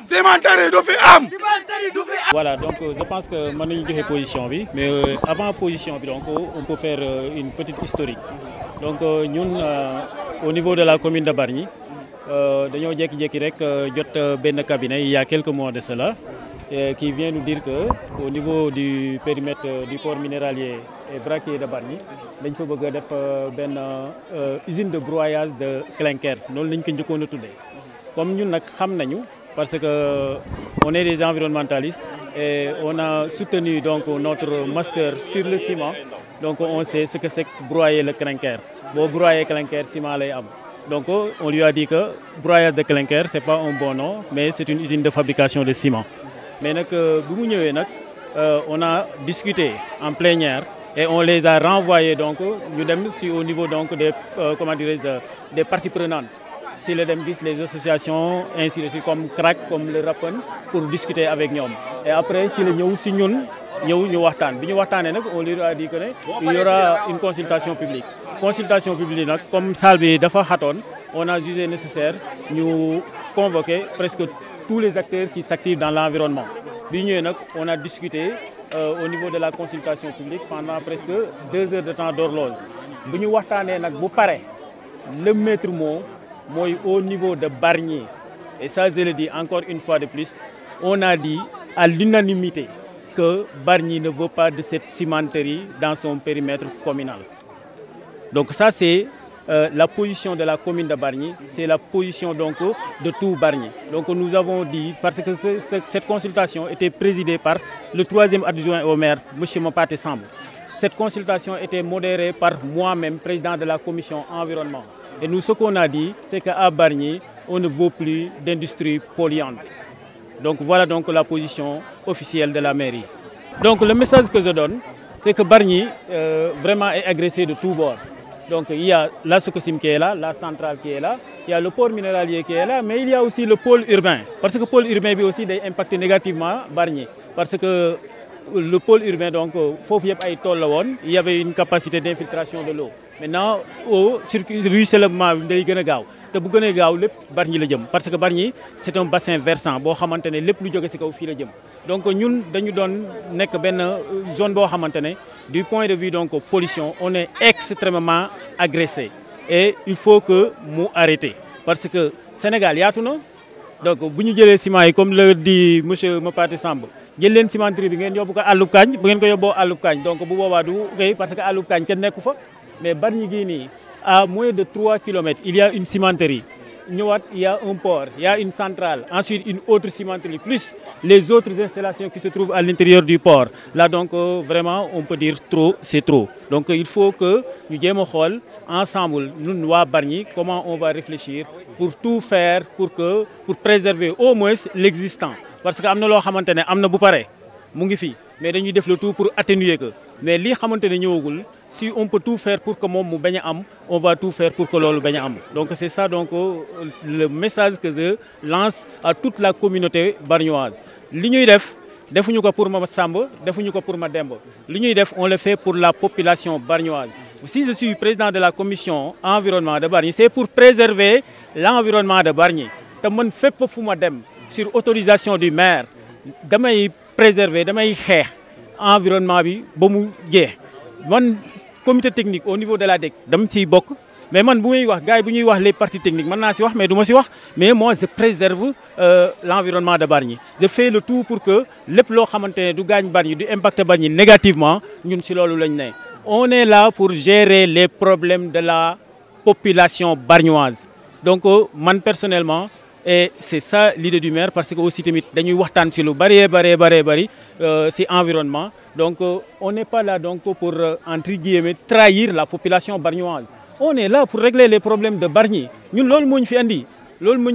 cimenterie du fi am. Voilà, donc je pense que mën nañu joxe position bi mais avant position bi donc on peut faire une petite historique. Donc ñun au niveau de la commune de Bargny dañoo jékki-jékki rek jot benn cabinet il y a quelques mois de cela qui vient nous dire que au niveau du périmètre du port minéralier et vraquier de Bargny dañ fa bëgg a def benn usine de broyage de clinker noonu lañ ko njëkkoon a tuddee. Comme ñun nag xam nañu parce que on est des environnementalistes et on a soutenu donc notre master sur le ciment, donc on sait ce que c'est que broyer le clinker. Boo broyer clinker ciment lay am. Donc on lui a dit que broyage de clinker c'est pas un bon nom mais c'est une usine de fabrication de ciment. Mais nag bu mu ñëwee nag on a discuté en plénière et on les a renvoyés donc ñu dem si au niveau donc des comment dirais-je des parties prenantes. Si le dem gis les associations ainsi de suite comme CRAC comme le RAPEN pour discuter avec ñoom et après ci la ñëw si ñun ñëw ñu waxtaan bi ñu waxtaanee nag on leur a dit que ne il y aura une consultation publique. Consultation publique nag comme salle bi dafa xatoon on a jugé nécessaire ñu convoquer presque tous les acteurs qui s'activent dans l'environnement. Bi ñëwee nag on a discuté au niveau de la consultation publique pendant presque 2 heures de temps d'horloge. Bu ñu waxtaanee nag bu pare le maître mot mooy au niveau de Bargny et ça je le dis encore une fois de plus on a dit à l'unanimité que Bargny ne veut pas de cette cimenterie dans son périmètre communal. Donc ça c'est la position de la commune de Bargny, c'est la position donc de tout Bargny. Donc nous avons dit parce que cette consultation était présidée par le 3e adjoint au maire monsieur Mapaté Samb. Cette consultation était modérée par moi-même président de la commission environnement. Et nous, ce qu'on a dit, c'est qu'à Bargny, on ne veut plus d'industrie polluante. Donc voilà donc la position officielle de la mairie. Donc le message que je donne, c'est que Bargny vraiment est agressé de tous bords. Donc il y a la Sococim qui est là, la centrale qui est là, il y a le port minéralier qui est là, mais il y a aussi le pôle urbain. Parce que le pôle urbain bi aussi day impacter négativement Bargny. Parce que le pôle urbain, donc, il y avait une capacité d'infiltration de l'eau. Maintenant, au ruissellement, parce que Bargny, c'est un bassin versant. Donc, nous, une zone du point de vue de la pollution, on est extrêmement agressé. Et il faut que nous arrêtions. Parce que le Sénégal, il y a tout. Donc, si nous avons ciment, comme le dit M. Mapaté Samb, jël leen cimenterie bi ngeen yóbbu ko àllub kaañ bu ngeen ko yóbboo àllub kaañ donc bu boobaa du kay parce que àllub kaañ kenn nekku fa mais Bargny gii nii à moins de 3 kilomètres il y a une cimenterie ñëwaat il y a un port il y a une centrale ensuite une autre cimenterie plus les autres installations qui se trouvent à l'intérieur du port là donc vraiment on peut dire trop c'est trop donc il faut que ñu jéem a xool ensemble ñun waa Bargny comment on va réfléchir pour tout faire pour préserver au moins l'existant. Parce que am na loo xamante ne am na bu pare mu ngi fi mais dañuy def le tout pour atténuer que mais lii xamante ne ñëwagul si on peut tout faire pour que moom mu bañ a am on va tout faire pour que loolu bañ a am. Donc c'est ça donc le message que je lance à toute la communauté bargnoise. Li ñuy def defuñu ko pour ma Samba defuñu ko pour ma Demba li ñuy def on le fait pour la population bargnoise. Si je suis président de la commission environnement de Bargny c'est pour préserver l'environnement de Bargny te man fépp fu ma dem. Sur autorisation du maire damay préserver damay xeex environnement bi ba mu jeex man comité technique au niveau de la DEC dama ciy bokk mais man bu muy wax gars yi bu ñuy wax les parties techniques mën naa si wax mais du ma si wax mais moi je préserve l'environnement de Bargny je fais le tout pour que lépp loo xamante ne du gaañ Bargny du impacter Bargny négativement ñun si loolu lañ ne on est là pour gérer les problèmes de la population bargnoise donc man personnellement et c'est ça l'idée du maire parce que aussi tamit dañuy waxtaan ci lu bari ci environnement donc on n'est pas là donc pour entre guillemets trahir la population bargnoise on est là pour régler les problèmes de Bargny ñun loolu moo ñu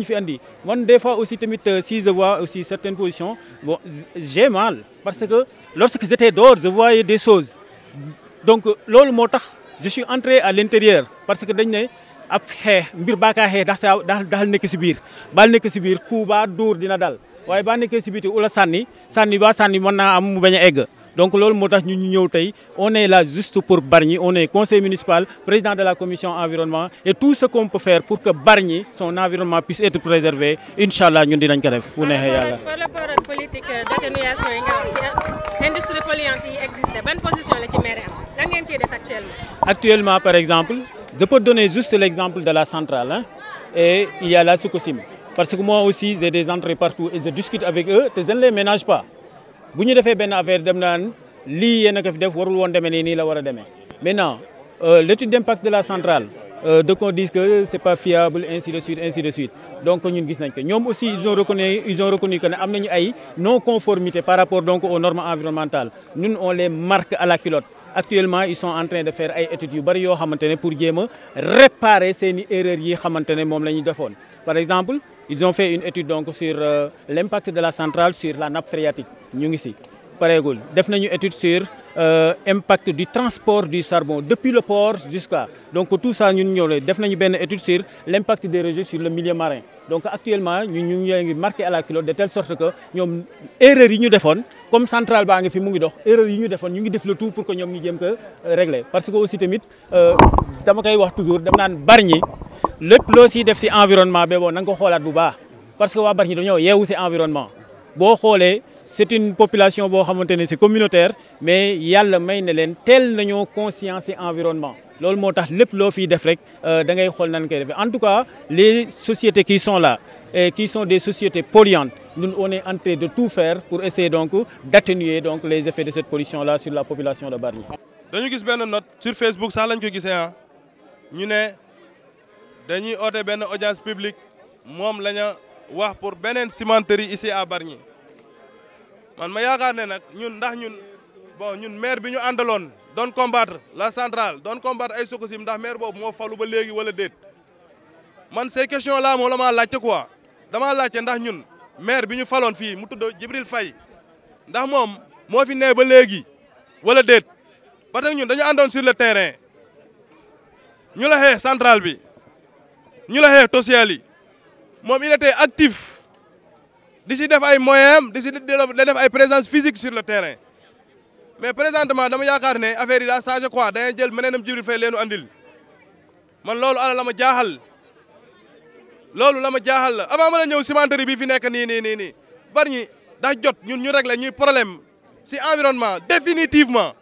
fi andi man des fois aussi tamit si je vois aussi certaines positions bon j'ai mal parce que lorsque j'étais dehors je voyais des choses donc loolu moo tax je suis entré à l'intérieur parce que dañ ne ab xeex mbir baakaa xeex daal nekk si biir ku baa dóor dina dal waaye baa nekkee si biti ula sànni mën naa am mu bañ a egg donc loolu moo tax ñu ñëw tey on est là juste pour Bargny, on est conseil municipal, président de la commission environnement et tout ce qu'on peut faire pour que Bargny, son environnement puisse être préservé, Inch'Allah ñun dinañ ko def bu neexee Yàlla. par rapport ak politique d'atténuation yi nga wax ci industrie polluante yi existé ban position la ci maire am lan ngeen ciy def actuellement. Actuellement par exemple je peux donner juste l'exemple de la centrale hein, et il y a la Sococim parce que moi aussi j'ai des entrées partout et je discute avec eux te je ne les ménage pas bu ñu defee benn affaire dem naan lii yéen a ko fi def warul woon demee nii la war a demee. Maintenant l'étude d'impact de la centrale de qu'on dise que c'est pas fiable ainsi de suite donc ñun gis nañ ko ñoom aussi ils ont reconnu que ne am nañu ay non conformité par rapport donc aux normes environnementales ñun on les marque à la culotte. Actuellement ils sont en train de faire ay études yu bari yoo xamante ne pour jéem a réparer seeni erreurs yi xamante ne moom la ñu defoon. Par exemple ils ont fait une étude donc sur l'impact de la centrale sur la nappe phréatique ñu ngi si pareegul def nañu étude sur impact du transport du charbon depuis le port jusqu'à donc tout ça ñun ñëw def nañu benn étude sur l'impact des rejets sur le milieu marin donc actuellement ñu ngi marqué à la culotte de telle sorte que ñoom erreur yi ñu defoon comme centrale baa ngi fi mu ngi dox erreur yi ñu defoon ñu ngi def le tout pour que ñoom ñu jéem ko régler parce que aussi tamit dama koy wax toujours dem naan Bargny lépp loo siy def si environnement ba boo na nga ko xoolaat bu baax parce que waa Bargny dañoo yeewu si environnement boo xoolee c'est une population boo xamante ne c'est communautaire mais yàlla may na leen teel nañoo conscience environnement loolu moo tax lépp loo fiy def rek da ngay xool nan koy defee en tout cas les sociétés qui sont là et qui sont des sociétés polluantes ñun on est en train de tout faire pour essayer donc d'atténuer donc les effets de cette pollution là sur la population de Bargny. dañu gis benn note sur Facebook sax lañ ko gisee ah ñu ne dañuy oote benn audience publique moom la ñu wax pour beneen cimenterie ici à Bargny. man ma yaakaar ne nag ñun ndax ñun maire bi ñu àndaloon doon combattre la centrale doon combattre ay Sococim ndax maire boobu moo falu ba léegi wala déet man ces questions là moo la maa laajte quoi damaa laajte ndax ñun maire bi ñu faloon fii mu tudd Djibril Faye ndax moom moo fi nee ba léegi wala déet parce que ñun dañu àndoon sur le terrain ñu la xee centrale bi ñu la xee social yi moom il était actif di si def ay moyens di si def ay présence physique sur le terrain mais présentement dama yaakaar ne affaire yi daa changé quoi dañuy jël meneenam Djibril Faye leenu andil man loolu ala la ma jaaxal la avant ma la ñëw cimenterie bi fi nekk nii Bargny daa jot ñun ñu régler ñuy problème si environnement définitivement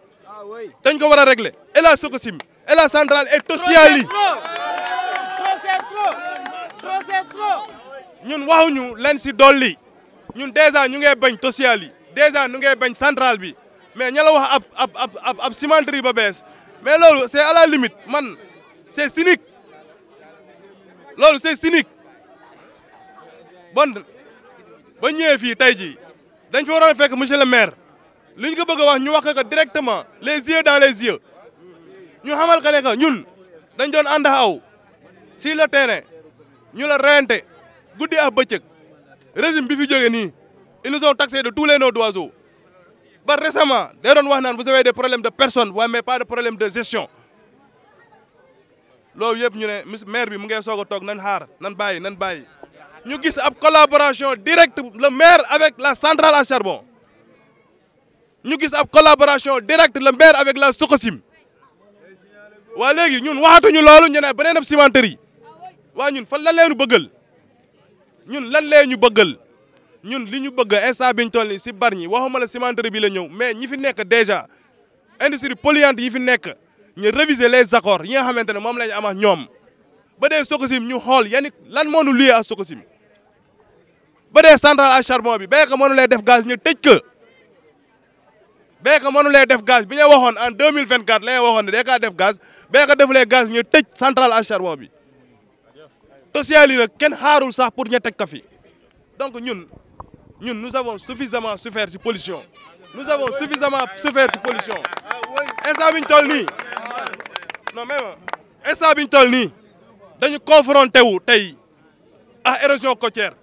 dañ ko war a régler et la Sococim et la centrale et Tosiyali ñun waxuñu leen si dolli ñun déjà ñu ngee bañ Tosiyali déjà ñu ngee bañ centrale bi mais ña la wax ab cimenterie ba bees mais loolu c'est à la limite man c'est cynique loolu c'est cynique bon ba ñëwee fii tey jii dañ fi waroon a fekk monsieur le maire li ñu ko bëgg a wax ñu wax ko directement les yeux dans les yeux ñu xamal ka ne que ñun dañ doon ànd aw sur le terrain ñu la reyante guddi ak bëccëg régime bi fi jógee nii ils nous ont taxé de tous les noms d'oiseaux ba récemment day doon wax naan vous avez des problèmes de personnes waaye mais pas de problème de gestion loolu yëpp ñu ne maire bi mu ngi soog a toog nan xaar nan bàyyi ñu gis ab collaboration directe le maire avec la centrale à charbon ñu gis ab collaboration directe le maire avec la Sococim waa léegi ñun waxatuñu loolu ñu ne beneen ab cimenterie waa ñun fan lan leenu bëggal ñun lan lee ñu bëggal ñun li ñu bëgg instant bi ñu toll nii si Bargny waxuma la cimenterie bi la ñëw mais ñi fi nekk déjà industrie polluante yi fi nekk ñu réviser les accords yi nga xamante ne moom la ñu am ak ñoom ba dee Sococim ñu xool yani lan moo ñu lié à Sococim ba dee centrale à charbon bi béykat mënu lay def gaz ñu tëj ko béykat mënu lay def gaz bi ñu waxoon en 2024 la ñu waxoon ne day kaa def gaz béykat defulee gaz ñu tëj centrale à charbon bi Tosiyali nag kenn xaarul sax pour ñu teg ka fi donc ñun nous avons suffisamment souffert ci pollution nous avons suffisamment souffert ci pollution instant bi ñu toll nii non même instant bi ñu toll nii dañu confronté wu tey à érosion côtière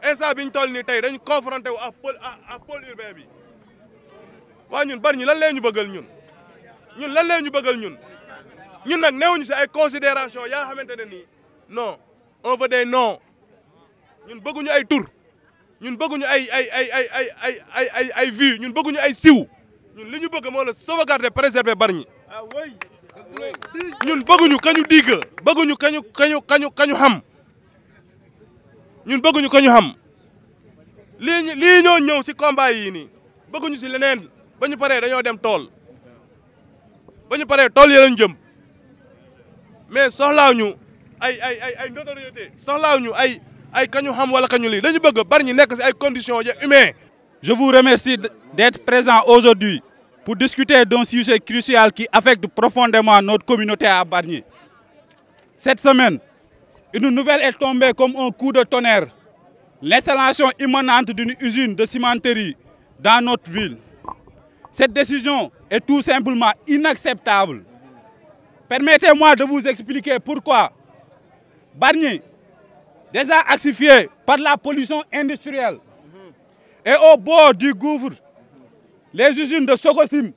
instant bi ñu toll nii tey dañu confronté wu à pôle urbain bi waa ñun Bargny lan lee ñu bëggal ñun lan lee ñu bëggal ñun nag newuñu ci ay considération yaa xamante ne nii non on veut des noms ñun bëgguñu ay tur ñun bëgguñu ay vues ñun bëgguñu ay siw ñun li ñu bëgg moo la sauvegarder préserver Bargny ñun bëgguñu kañu digg bëgguñu kañu xam ñun bëgguñu kañu xam lii ñoo ñëw si combat yi nii bëgguñu si leneen ba ñu paree dañoo dem tool ba ñu paree tool yi lañ jëm mais soxlaaw ñu ay notoriété soxlaaw ñu ay kañu xam wala kañu lii dañu bëgg Bargny nekk si ay conditions humaines. Je vous remercie d'être présent aujourd'hui pour discuter d'un sujet crucial qui affecte profondément notre communauté à Bargny. Cette semaine, une nouvelle est tombée comme un coup de tonnerre. L'installation imminente d'une usine de cimenterie dans notre ville. Cette décision est tout simplement inacceptable. Permettez-moi de vous expliquer pourquoi. Bargny, déjà asphyxié par la pollution industrielle, et au bord du gouffre, les usines de Sococim,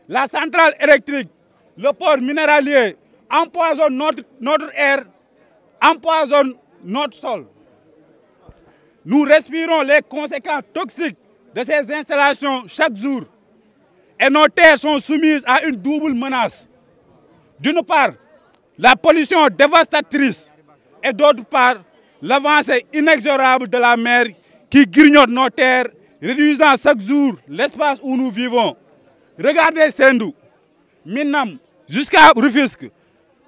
la centrale électrique, le port minéralier empoisonnent notre air, empoisonnent notre sol. Nous respirons les conséquences toxiques de ces installations chaque jour. Et nos terres sont soumises à une double menace. D'une part, la pollution dévastatrice et d'autre part, l'avancée inexorable de la mer qui grignote nos terres, réduisant chaque jour l'espace où nous vivons. Regardez Sendou, Minam, jusqu'à Rufisque.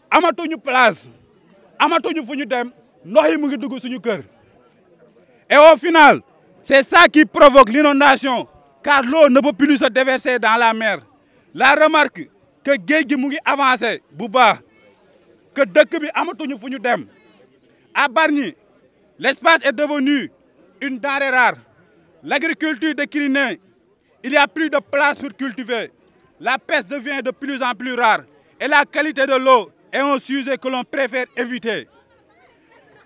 Amatuñu place, amatuñu fuñu dem, ndox yi mu ngi dugg suñu kër. Et au final, c'est ça qui provoque l'inondation, car l'eau ne peut plus se déverser dans la mer. La remarque que géej gi mu ngi avancé bu baax, que dëkk bi amatuñu fuñu dem. À Bargny, l'espace est devenu une denrée rare. L'agriculture déclinée, il n'y a plus de place pour cultiver. La pêche devient de plus en plus rare et la qualité de l'eau est un sujet que l'on préfère éviter.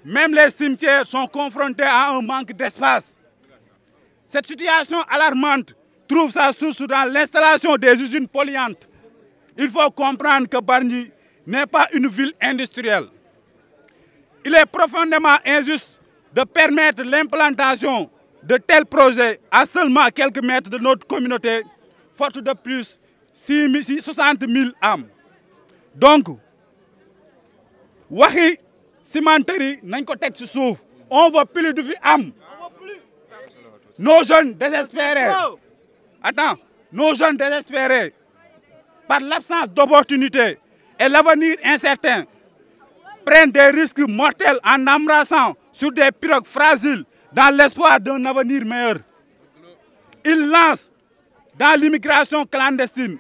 Même les cimetières sont confrontés à un manque d'espace. Cette situation alarmante trouve sa source dans l'installation des usines polluantes. Il faut comprendre que Bargny n'est pas une ville industrielle. Il est profondément injuste de permettre l'implantation de tels projets à seulement quelques mètres de notre communauté, forte de plus 60 000 âmes. Donc, waxi cimenterie nañ ko teg ci suuf. On veut plus du fi am. Nos jeunes désespérés, nos jeunes désespérés, par l'absence d'opportunités et l'avenir incertain, prennent des risques mortels en embrassant sur des pirogues fragiles dans l'espoir d'un avenir meilleur. Ils lancent dans l'immigration clandestine,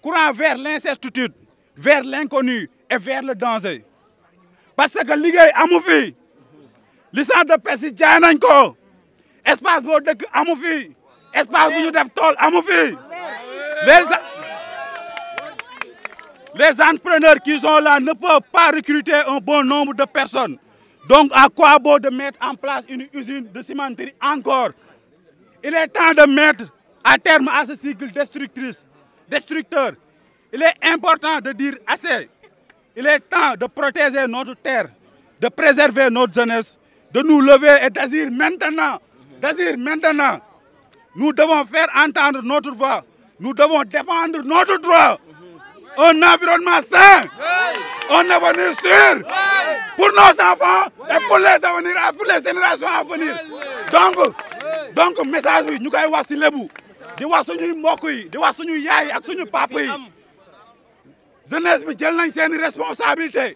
courant vers l'incertitude, vers l'inconnu et vers le danger. Parce que liggéey amu fi, licence de pêche yi jaay nañ ko, espace boo dëkk amu fi, espace bu ñu def tool amu fi. Les entrepreneurs qui sont là ne peuvent pas recruter un bon nombre de personnes. Donc, à quoi bon de mettre en place une usine de cimenterie encore? Il est temps de mettre à terme à ce cycle destructeur. Il est important de dire assez. Il est temps de protéger notre terre, de préserver notre jeunesse, de nous lever et d'agir maintenant. Nous devons faire entendre notre voix. Nous devons défendre notre droit. Un environnement sain, un avenir sûr pour nos enfants et pour les générations à venir. Donc message bi ñu koy wax ci lébu di wax suñuy mbokk yi di wax suñuy yaay ak suñu papa yi. Jeunesse bi jël nañ seen responsabilité.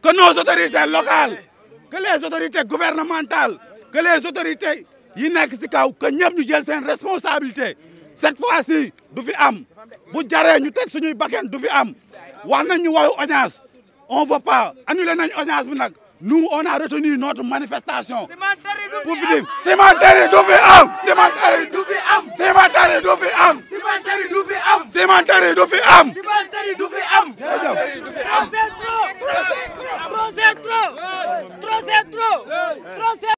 Que nos autorités locales, que les autorités gouvernementales, que les autorités yi nekk ci kaw, que ñëpp ñu jël seen responsabilité. Cette fois-ci du fi am bu jaree ñu teg suñuy bakkan du fi am wax nañ ñu waxu audience on veut pas annuler nañ audience bi nag nous on a retenu notre manifestation pour fi dire cimenterie du fi am cimenterie du fi am cimenterie du fi am cimenterie du fi am cimenterie du fi am cimenterie du fi am